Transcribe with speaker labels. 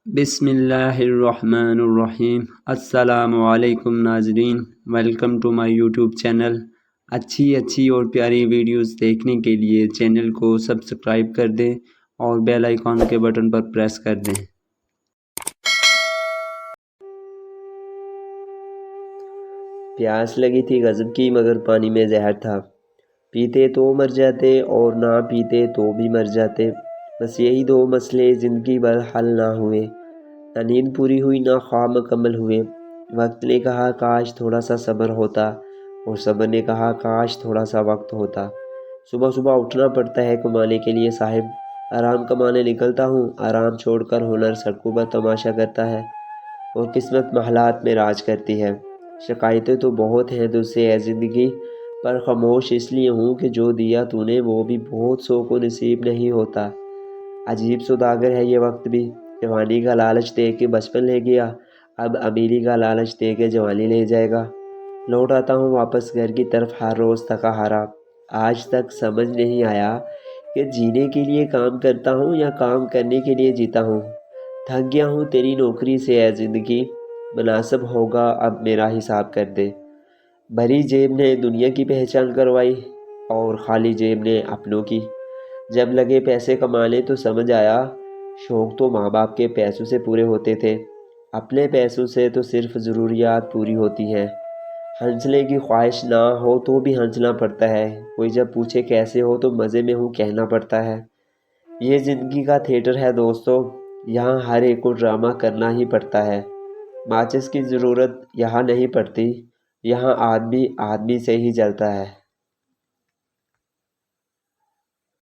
Speaker 1: بسم اللہ الرحمن الرحیم۔ السلام علیکم ناظرین، welcome to my YouTube channel. اچھی اور پیاری ویڈیوز دیکھنے کے لیے چینل کو سبسکرائب کر دیں اور بیل آئیکن کے بٹن پر پریس کر دیں۔
Speaker 2: پیاس لگی تھی غضب کی، مگر پانی میں زہر تھا۔ پیتے تو مر جاتے اور نہ پیتے تو بھی مر جاتے۔ بس یہی دو مسئلے زندگی بھر حل نہ ہوئے۔ نہ نیند پوری ہوئی، نہ خواب مکمل ہوئے۔ وقت نے کہا کاش تھوڑا سا صبر ہوتا، اور صبر نے کہا کاش تھوڑا سا وقت ہوتا۔ صبح صبح اٹھنا پڑتا ہے کمانے کے لیے صاحب۔ آرام کمانے نکلتا ہوں، آرام چھوڑ کر ہنر سڑکوں پر تماشا کرتا ہے، اور قسمت محلات میں راج کرتی ہے۔ شکایتیں تو بہت ہیں تجھ سے اے زندگی، پر خاموش اس لیے ہوں کہ جو دیا تو نے وہ بھی بہت سو کو نصیب نہیں ہوتا۔ عجیب سوداگر ہے یہ وقت بھی، جوانی کا لالچ دے کے بچپن لے گیا، اب امیری کا لالچ دے کے جوانی لے جائے گا۔ لوٹ آتا ہوں واپس گھر کی طرف ہر روز تھکا ہارا۔ آج تک سمجھ نہیں آیا کہ جینے کے لیے کام کرتا ہوں یا کام کرنے کے لیے جیتا ہوں۔ تھک گیا ہوں تیری نوکری سے اے زندگی، مناسب ہوگا اب میرا حساب کر دے۔ بھری جیب نے دنیا کی پہچان کروائی، اور خالی جیب نے اپنوں کی۔ جب لگے پیسے کمانے تو سمجھ آیا، شوق تو ماں باپ کے پیسوں سے پورے ہوتے تھے، اپنے پیسوں سے تو صرف ضروریات پوری ہوتی ہیں۔ ہنسنے کی خواہش نہ ہو تو بھی ہنسنا پڑتا ہے، کوئی جب پوچھے کیسے ہو تو مزے میں ہوں کہنا پڑتا ہے۔ یہ زندگی کا تھیٹر ہے دوستو، یہاں ہر ایک کو ڈرامہ کرنا ہی پڑتا ہے۔ ماچس کی ضرورت یہاں نہیں پڑتی، یہاں آدمی آدمی سے ہی جلتا ہے۔